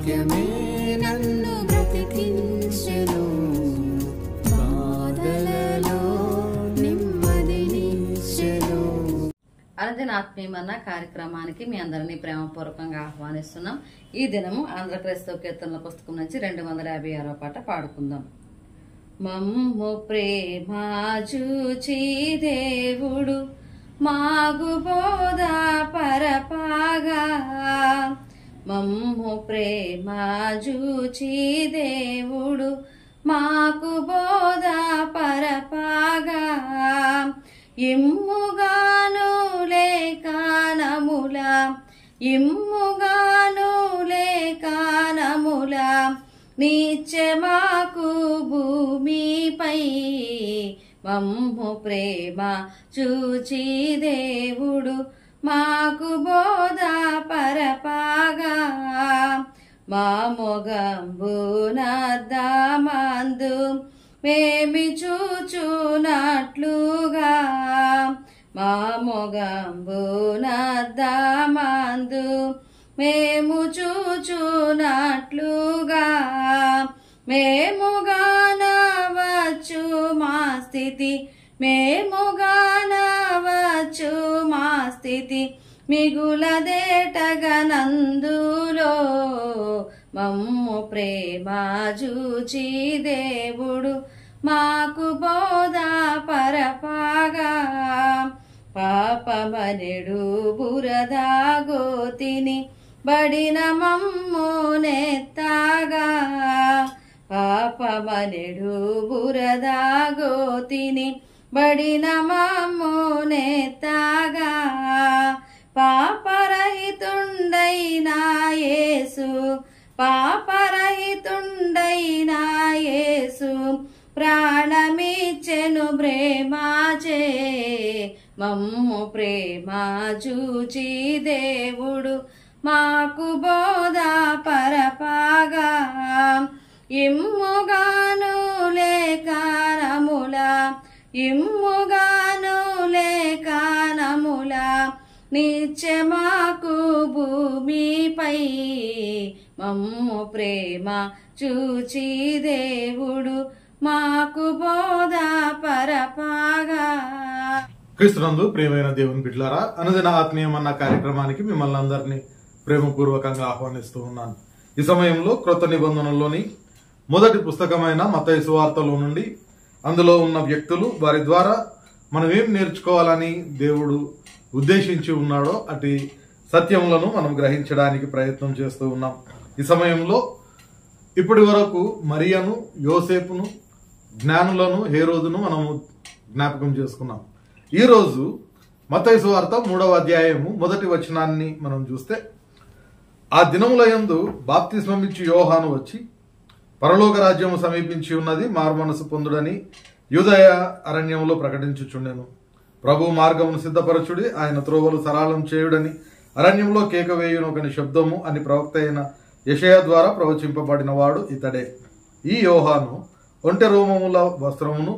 వాక్యమే నన్ను బ్రతికించెను, బాధలలో నెమ్మదినిచ్చెను. అనుదిన ఆత్మీయమన్న కార్యక్రమానికి మీ అందరినీ ప్రేమపూర్వకంగా ఆహ్వానిస్తున్నాం. ఈ దినము ఆంధ్ర క్రైస్తవ కీర్తనల పుస్తకం నుంచి 256వ పాట పాడుకుందాం. మమ్ము ప్రేమ చూచి దేవుడు మాగు బోధ పరపాగా, మమ్ము ప్రేమ చూచి దేవుడు మాకు బోధ పరపాగా, ఇమ్ముగాను లేఖనముల ఇమ్ముగాను లేఖనముల నిత్యమాకు భూమిపై, మమ్ము ప్రేమ చూచి దేవుడు మాకు బోధ పరపాగా, మా మొగంబునర్ధమందు మేమి చూచునట్లుగా, మా మొగంబునర్ధమందు మేము చూచునట్లుగా, మేము గానవచ్చు మా స్థితి, మేము గానవచ్చు మా స్థితి మిగులదేటగనందులో, మమ్ము ప్రేమ చూచి దేవుడు మాకు బోధ పరపాగా, పాపమనెడు బురదాగోతిని బడిన మమ్ము నెత్తాగా, పాపమనెడు బురదాగోతిని బడిన మమ్ము నెత్తాగా, పాపరహితుండైనా యేసు, పాపరహితుండైనా యేసు ప్రాణమిచ్చెను ప్రేమాచే, మమ్ము ప్రేమ చూచి దేవుడు మాకు బోధ పరపాగా, ఇమ్ముగాను లేఖనముల ఇమ్ముగాను లేఖనముల నిత్యమాకు భూమిపై, మమ్ము ప్రేమ చూచి దేవుడు మాకు బోధ పరపాగా. క్రీస్తునందు ప్రియమైన దేవుని బిడ్డలారా, అనుదిన ఆత్మీయమన్న కార్యక్రమానికి మిమ్మల్ని అందరినీ ప్రేమపూర్వకంగా ఆహ్వానిస్తూ ఉన్నాను. ఈ సమయంలో క్రొత్త నిబంధనలోని మొదటి పుస్తకమైన మత్తయి సువార్తలో నుండి అందులో ఉన్న వ్యక్తులు, వారి ద్వారా మనం ఏం నేర్చుకోవాలని దేవుడు ఉద్దేశించి ఉన్నాడో అటు సత్యములను మనం గ్రహించడానికి ప్రయత్నం చేస్తూ ఉన్నాం. ఈ సమయంలో ఇప్పటి వరకు మరియను, యోసేపును, జ్ఞానులను, హేరోదును మనము జ్ఞాపకం చేసుకున్నాం. ఈరోజు మత్తయి సువార్త 3వ అధ్యాయము 1వ వచనాన్ని మనం చూస్తే, ఆ దినముల యందు బాప్తిస్మమిచ్చి యోహాను వచ్చి పరలోక రాజ్యము సమీపించి ఉన్నది, మారుమనసు పొందుడని యూదయ అరణ్యంలో ప్రకటించుచుండెను. ప్రభు మార్గమును సిద్ధపరచుడి, ఆయన త్రోవలు సరళం చేయుడని అరణ్యంలో కేక వేయునొకని శబ్దము అని ప్రవక్త అయిన యెషయా ద్వారా ప్రవచింపబడిన వాడు ఇతడే. ఈ యోహాను ఒంటె రోమముల వస్త్రమును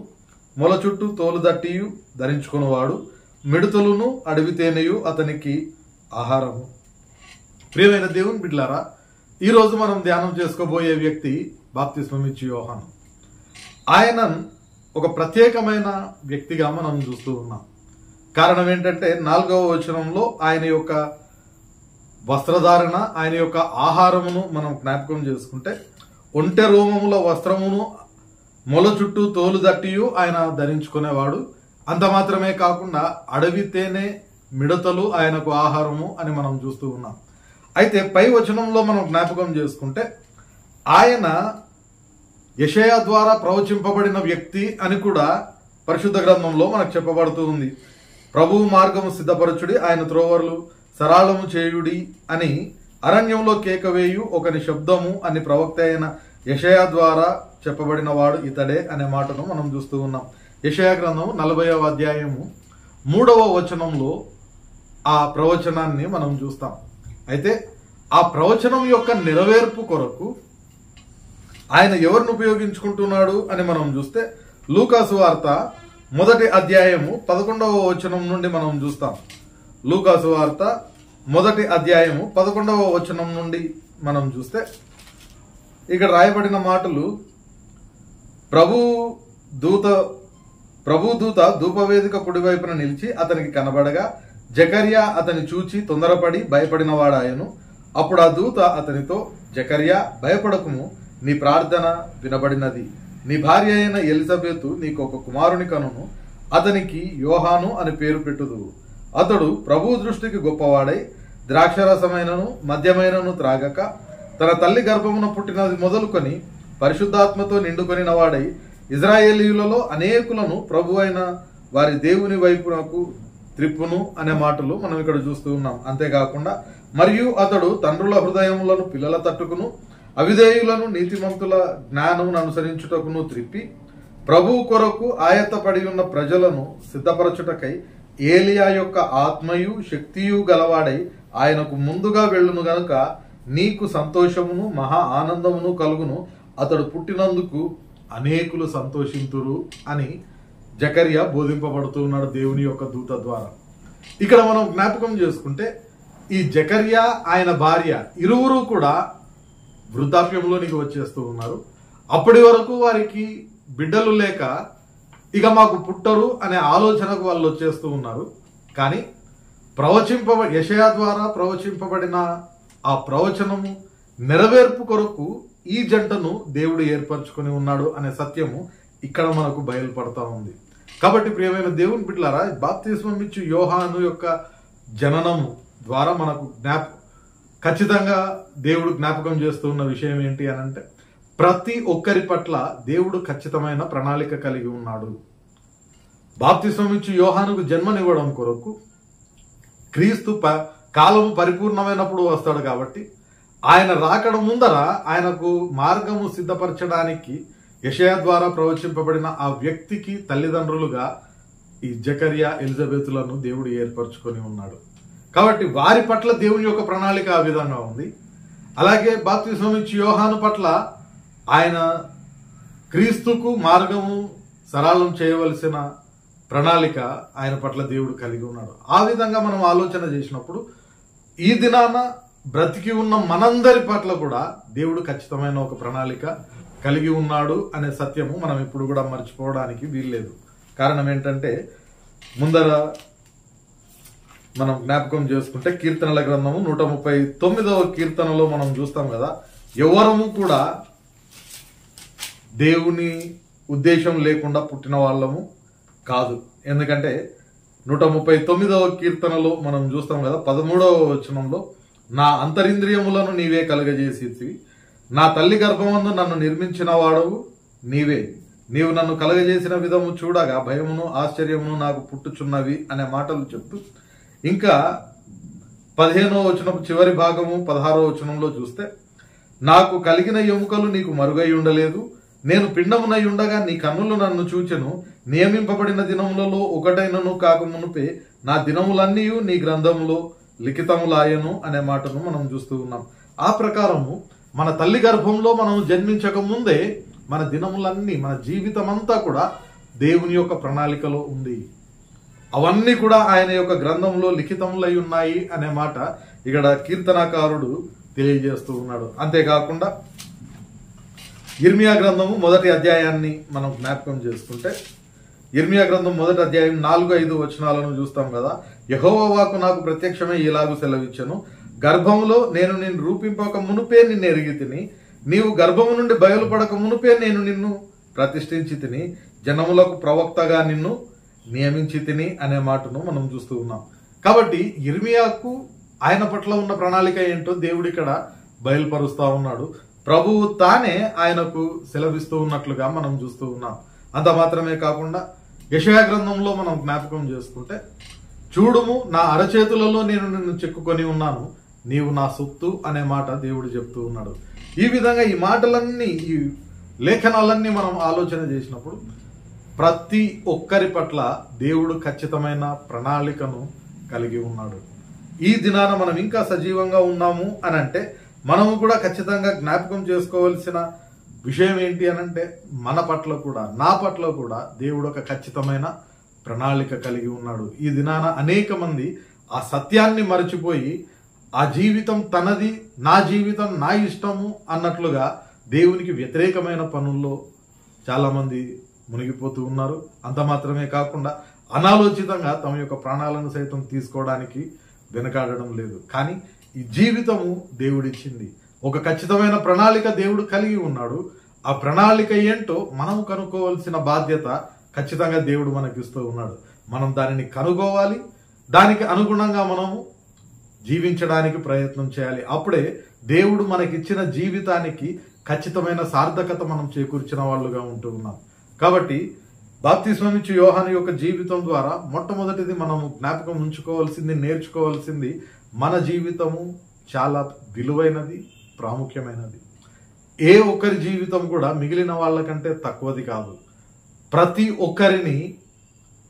మొల చుట్టూ తోలుదట్టియు ధరించుకున్నవాడు, మిడుతలును అడవి తేనెయు అతనికి ఆహారము. ప్రియమైన దేవుని బిడ్డలారా, ఈరోజు మనం ధ్యానం చేసుకోబోయే వ్యక్తి బాప్తిస్మమిచ్చి యోహాను. ఆయన ఒక ప్రత్యేకమైన వ్యక్తిగా మనం చూస్తూ ఉన్నాం. కారణం ఏంటంటే 4వ వచనంలో ఆయన యొక్క వస్త్రధారణ, ఆయన యొక్క ఆహారమును మనం జ్ఞాపకం చేసుకుంటే, ఒంటె రోమముల వస్త్రమును మొల చుట్టూ తోలుదట్టియు ఆయన ధరించుకునేవాడు. అంత మాత్రమే కాకుండా అడవి తేనె, మిడతలు ఆయనకు ఆహారము అని మనం చూస్తూ ఉన్నాం. అయితే పై వచనంలో మనం జ్ఞాపకం చేసుకుంటే, ఆయన యెషయా ద్వారా ప్రవచింపబడిన వ్యక్తి అని కూడా పరిశుద్ధ గ్రంథంలో మనకు చెప్పబడుతూ ఉంది. ప్రభువు మార్గము సిద్ధపరచుడి, ఆయన త్రోవలు సరళము చేయుడి అని అరణ్యంలో కేకవేయు ఒకని శబ్దము అని ప్రవక్త అయిన యెషయా ద్వారా చెప్పబడిన వాడు ఇతడే అనే మాటను మనం చూస్తూ ఉన్నాం. యెషయా గ్రంథం 40వ అధ్యాయము 3వ వచనంలో ఆ ప్రవచనాన్ని మనం చూస్తాం. అయితే ఆ ప్రవచనం యొక్క నెరవేర్పు కొరకు ఆయన ఎవరిని ఉపయోగించుకుంటున్నాడు అని మనం చూస్తే, లూకాసు వార్త 1వ అధ్యాయము 11వ వచనం నుండి మనం చూస్తాం. లూకాసు వార్త 1వ అధ్యాయము 11వ వచనం నుండి మనం చూస్తే, ఇక్కడ రాయబడిన మాటలు, ప్రభు దూత ధూపవేదిక కుడివైపున నిలిచి అతనికి కనబడగా జకర్యా అతని చూచి తొందరపడి భయపడిన వాడాయను. అప్పుడు ఆ దూత అతనితో, జకర్యా, భయపడకుము, నీ ప్రార్థన వినబడినది. నీ భార్య అయిన ఎలిజబెతు నీకు ఒక కుమారుని కనును, అతనికి యోహాను అని పేరు పెట్టుదువు. అతడు ప్రభు దృష్టికి గొప్పవాడై ద్రాక్షరసమైనను మద్యమైనను త్రాగక తన తల్లి గర్భమున పుట్టినది మొదలుకొని పరిశుద్ధాత్మతో నిండుకొనిన వాడై ఇజ్రాయేలీయులలో అనేకులను ప్రభు అయిన వారి దేవుని వైపునకు త్రిప్పును అనే మాటలు మనం ఇక్కడ చూస్తూ ఉన్నాం. అంతేకాకుండా మరియు అతడు తండ్రుల హృదయములను పిల్లల తట్టుకును అవిధేయులను నీతిమంతుల జ్ఞానమును అనుసరించుటకును త్రిప్పి ప్రభువు కొరకు ఆయత్తపడి ఉన్న ప్రజలను సిద్ధపరచుటకై ఏలియా యొక్క ఆత్మయు శక్తియు గలవాడై ఆయనకు ముందుగా వెళ్ళును గనుక నీకు సంతోషమును మహా ఆనందమును కలుగును. అతడు పుట్టినందుకు అనేకులు సంతోషింతురు అని జకర్యా బోధింపబడుతూ ఉన్నాడు దేవుని యొక్క దూత ద్వారా. ఇక్కడ మనం జ్ఞాపకం చేసుకుంటే ఈ జకర్యా ఆయన భార్య ఇరువురు కూడా వృద్ధాప్యంలోనికి వచ్చేస్తూ ఉన్నారు. అప్పటి వరకు వారికి బిడ్డలు లేక ఇక మాకు పుట్టరు అనే ఆలోచనకు వాళ్ళు వచ్చేస్తూ ఉన్నారు. కానీ యెషయా ద్వారా ప్రవచింపబడిన ఆ ప్రవచనము నెరవేర్పు కొరకు ఈ జంటను దేవుడు ఏర్పరచుకొని ఉన్నాడు అనే సత్యము ఇక్కడ మనకు బయలుపడతా ఉంది. కాబట్టి ప్రియమైన దేవుని బిడ్డలారా, బాప్తిస్మం ఇచ్చు యోహాను యొక్క జననము ద్వారా మనకు ఖచ్చితంగా దేవుడు జ్ఞాపకం చేస్తూ ఉన్న విషయం ఏంటి అని అంటే, ప్రతి ఒక్కరి పట్ల దేవుడు ఖచ్చితమైన ప్రణాళిక కలిగి ఉన్నాడు. బాప్తిస్మం ఇచ్చు యోహానుకు జన్మనివ్వడం కొరకు క్రీస్తు కాలము పరిపూర్ణమైనప్పుడు వస్తాడు. కాబట్టి ఆయన రాకడ ముందర ఆయనకు మార్గము సిద్ధపరచడానికి యెషయా ద్వారా ప్రవచింపబడిన ఆ వ్యక్తికి తల్లిదండ్రులుగా ఈ జకర్యా ఎలిజబెతులను దేవుడు ఏర్పరచుకొని ఉన్నాడు. కాబట్టి వారి పట్ల దేవుని యొక్క ప్రణాళిక ఆ విధంగా ఉంది. అలాగే బాప్తిస్మం ఇచ్చి యోహాను పట్ల ఆయన క్రీస్తుకు మార్గము సరళం చేయవలసిన ప్రణాళిక ఆయన పట్ల దేవుడు కలిగి ఉన్నాడు. ఆ విధంగా మనం ఆలోచన చేసినప్పుడు ఈ దినాన బ్రతికి ఉన్న మనందరి పట్ల కూడా దేవుడు ఖచ్చితమైన ఒక ప్రణాళిక కలిగి ఉన్నాడు అనే సత్యము మనం ఇప్పుడు కూడా మర్చిపోవడానికి వీల్లేదు. కారణం ఏంటంటే, ముందర మనం జ్ఞాపకం చేసుకుంటే కీర్తనల గ్రంథము 139వ కీర్తనలో మనం చూస్తాం కదా, ఎవరము కూడా దేవుని ఉద్దేశం లేకుండా పుట్టిన వాళ్ళము కాదు. ఎందుకంటే 139వ కీర్తనలో మనం చూస్తాం కదా, 13వ వచనంలో, నా అంతరింద్రియములను నీవే కలగజేసి నా తల్లి గర్భమందు నన్ను నిర్మించిన వాడవు నీవే. నీవు నన్ను కలగజేసిన విధము చూడగా భయమును ఆశ్చర్యమును నాకు పుట్టుచున్నవి అనే మాటలు చెప్తూ, ఇంకా 15వ వచనం చివరి భాగము 16వ వచనంలో చూస్తే, నాకు కలిగిన ఎముకలు నీకు మరుగై ఉండలేదు, నేను పిండమునై ఉండగా నీ కన్నులు నన్ను చూచెను, నియమింపబడిన దినములలో ఒకటైనను కాకమునుపే నా దినములన్నీ నీ గ్రంథములో లిఖితములాయను అనే మాటను మనం చూస్తూ ఉన్నాం. ఆ ప్రకారము మన తల్లి గర్భంలో మనం జన్మించక ముందే మన దినములన్నీ, మన జీవితం అంతా కూడా దేవుని యొక్క ప్రణాళికలో ఉంది. అవన్నీ కూడా ఆయన యొక్క గ్రంథంలో లిఖితములై ఉన్నాయి అనే మాట ఇక్కడ కీర్తనాకారుడు తెలియజేస్తూ ఉన్నాడు. అంతేకాకుండా ఇర్మియా గ్రంథము 1వ అధ్యాయాన్ని మనం జ్ఞాపకం చేసుకుంటే, ఇర్మియా గ్రంథం 1వ అధ్యాయం 4-5 వచనాలను చూస్తాం కదా. యెహోవా వాక్కు నాకు ప్రత్యక్షమై ఇలాగు సెలవిచ్చెను, గర్భములో నేను నిన్ను రూపింపక మునుపే నిన్ను ఎరిగి తిని, నీవు గర్భము నుండి బయలుపడక మునుపే నేను నిన్ను ప్రతిష్ఠించి తిని, జనములకు ప్రవక్తగా నిన్ను నియమించి తిని అనే మాటను మనం చూస్తూ ఉన్నాం. కాబట్టి ఇర్మియాకు ఆయన పట్ల ఉన్న ప్రణాళిక ఏంటో దేవుడు ఇక్కడ బయలుపరుస్తా ఉన్నాడు. ప్రభువు తానే ఆయనకు సెలవిస్తూ ఉన్నట్లుగా మనం చూస్తూ ఉన్నాం. అంత మాత్రమే కాకుండా యెషయా గ్రంథంలో మనం జ్ఞాపకం చేసుకుంటే, చూడుము నా అరచేతులలో నేను నిన్ను చెక్కుకొని ఉన్నాను, నీవు నా సొత్తు అనే మాట దేవుడు చెప్తూ ఉన్నాడు. ఈ విధంగా ఈ మాటలన్నీ, ఈ లేఖనాలన్నీ మనం ఆలోచన చేసినప్పుడు ప్రతి ఒక్కరి పట్ల దేవుడు ఖచ్చితమైన ప్రణాళికను కలిగి ఉన్నాడు. ఈ దినాన మనం ఇంకా సజీవంగా ఉన్నాము అని అంటే మనము కూడా ఖచ్చితంగా జ్ఞాపకం చేసుకోవాల్సిన విషయం ఏంటి అనంటే, మన పట్ల కూడా, నా పట్ల కూడా దేవుడు ఒక ఖచ్చితమైన ప్రణాళిక కలిగి ఉన్నాడు. ఈ దినాన అనేక మంది ఆ సత్యాన్ని మరచిపోయి ఆ జీవితం తనది, నా జీవితం నా ఇష్టము అన్నట్లుగా దేవునికి వ్యతిరేకమైన పనుల్లో చాలామంది మునిగిపోతూ ఉన్నారు. అంత మాత్రమే కాకుండా అనాలోచితంగా తమ యొక్క ప్రాణాలను సైతం తీసుకోవడానికి వెనకాడడం లేదు. కానీ ఈ జీవితము దేవుడిచ్చింది. ఒక ఖచ్చితమైన ప్రణాళిక దేవుడు కలిగి ఉన్నాడు. ఆ ప్రణాళిక ఏంటో మనం కనుక్కోవాల్సిన బాధ్యత ఖచ్చితంగా దేవుడు మనకిస్తూ ఉన్నాడు. మనం దానిని కనుగోవాలి. దానికి అనుగుణంగా మనము జీవించడానికి ప్రయత్నం చేయాలి. అప్పుడే దేవుడు మనకిచ్చిన జీవితానికి ఖచ్చితమైన సార్థకత మనం చేకూర్చిన వాళ్ళుగా ఉంటూ ఉన్నాం. కాబట్టి బాప్తిస్మం ఇచ్చే యోహాను యొక్క జీవితం ద్వారా మొట్టమొదటిది మనము జ్ఞాపకం ఉంచుకోవాల్సింది, నేర్చుకోవాల్సింది, మన జీవితము చాలా విలువైనది, ప్రాముఖ్యమైనది. ఏ ఒక్కరి జీవితం కూడా మిగిలిన వాళ్ళకంటే తక్కువది కాదు. ప్రతి ఒక్కరిని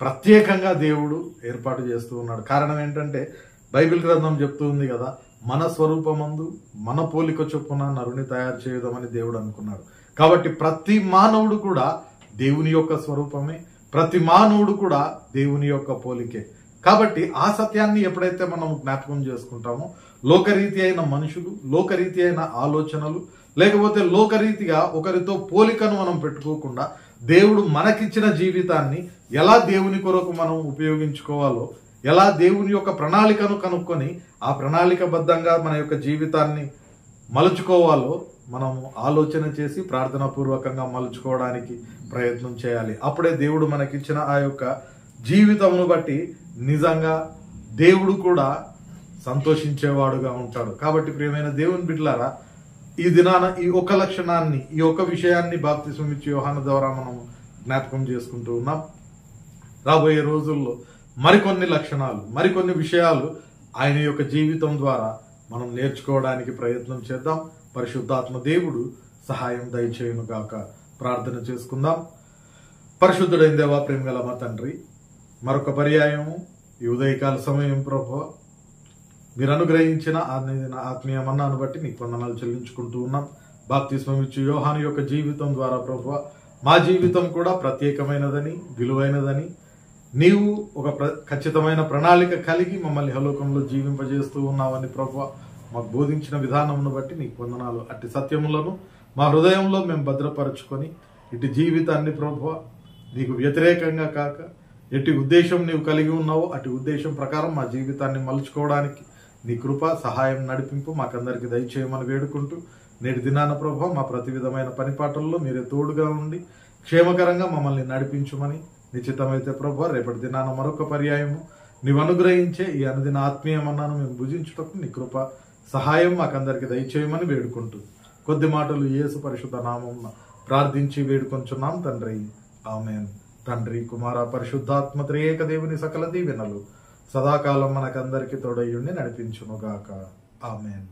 ప్రత్యేకంగా దేవుడు ఏర్పాటు చేస్తూ ఉన్నాడు. కారణం ఏంటంటే బైబిల్ గ్రంథం చెప్తూ ఉంది కదా, మన స్వరూపమందు మన పోలిక చొప్పున నరుని తయారు చేయదామని దేవుడు అనుకున్నాడు. కాబట్టి ప్రతి మానవుడు కూడా దేవుని యొక్క స్వరూపమే, ప్రతి మానవుడు కూడా దేవుని యొక్క పోలికే. కాబట్టి ఆ సత్యాన్ని ఎప్పుడైతే మనం జ్ఞాపకం చేసుకుంటామో, లోకరీతి అయిన మనుషులు, లోకరీతి అయిన ఆలోచనలు, లేకపోతే లోకరీతిగా ఒకరితో పోలికను మనం పెట్టుకోకుండా దేవుడు మనకిచ్చిన జీవితాన్ని ఎలా దేవుని కొరకు మనం ఉపయోగించుకోవాలో, ఎలా దేవుని యొక్క ప్రణాళికను కనుక్కొని ఆ ప్రణాళికబద్ధంగా మన యొక్క జీవితాన్ని మలుచుకోవాలో మనము ఆలోచన చేసి ప్రార్థనా పూర్వకంగా మలుచుకోవడానికి ప్రయత్నం చేయాలి. అప్పుడే దేవుడు మనకిచ్చిన ఆ యొక్క జీవితమును బట్టి నిజంగా దేవుడు కూడా సంతోషించేవాడుగా ఉంటాడు. కాబట్టి ప్రియమైన దేవుని బిడ్డలారా, ఈ దినాన ఈ ఒక లక్షణాన్ని, ఈ ఒక విషయాన్ని బాప్తిస్మం ఇచ్చే యోహాను ద్వారా మనం జ్ఞాపకం చేసుకుంటూ ఉన్నాం. రాబోయే రోజుల్లో మరికొన్ని లక్షణాలు, మరికొన్ని విషయాలు ఆయన యొక్క జీవితం ద్వారా మనం నేర్చుకోవడానికి ప్రయత్నం చేద్దాం. పరిశుద్ధాత్మ దేవుడు సహాయం దయచేయును గాక. ప్రార్థన చేసుకుందాం. పరిశుద్ధుడైన దేవా, ప్రేమ గల మా తండ్రి, మరొక పర్యాయము ఈ ఉదయకాల సమయం ప్రభువా, మీరు అనుగ్రహించిన ఆత్మీయ మన్నాను బట్టి నీకు వందనాలు చెల్లించుకుంటూ ఉన్నాం. బాప్తిస్మం ఇచ్చే యోహాను యొక్క జీవితం ద్వారా ప్రభువా, మా జీవితం కూడా ప్రత్యేకమైనదని, విలువైనదని, నీవు ఒక ఖచ్చితమైన ప్రణాళిక కలిగి మమ్మల్ని హలోకంలో జీవింపజేస్తూ ఉన్నావని ప్రభువా మాకు బోధించిన విధానమును బట్టి నీకు వందనాలు. అట్టి సత్యములను మా హృదయంలో మేము భద్రపరచుకొని ఇటు జీవితాన్ని ప్రభువా నీకు వ్యతిరేకంగా కాక, ఎట్టి ఉద్దేశం నీవు కలిగి ఉన్నావో అటు ఉద్దేశం ప్రకారం మా జీవితాన్ని మలుచుకోవడానికి నీ కృప, సహాయం, నడిపింపు మాకందరికి దయచేయమని వేడుకుంటూ, నేటి దినాన ప్రభువా మా ప్రతి విధమైన పనిపాటల్లో మీరే తోడుగా ఉండి క్షేమకరంగా మమ్మల్ని నడిపించుమని, నిశ్చితమైతే ప్రభువా రేపటి దినాన మరొక పర్యాయము నీవు అనుగ్రహించే ఈ అనుదిన ఆత్మీయమన్నాను మేము భుజించుటకు నీ కృప, సహాయం మాకందరికి దయచేయమని వేడుకుంటూ కొద్ది మాటలు యేసు పరిశుద్ధ నామమున ప్రార్థించి వేడుకొంచున్నాం తండ్రి. ఆమేన్. తండ్రి, కుమార, పరిశుద్ధాత్మ త్రియేక దేవుని సకల దీవెనలు సదాకాలం మనకందరికి తోడయ్యుండి నడిపించునుగాక. ఆమేన్.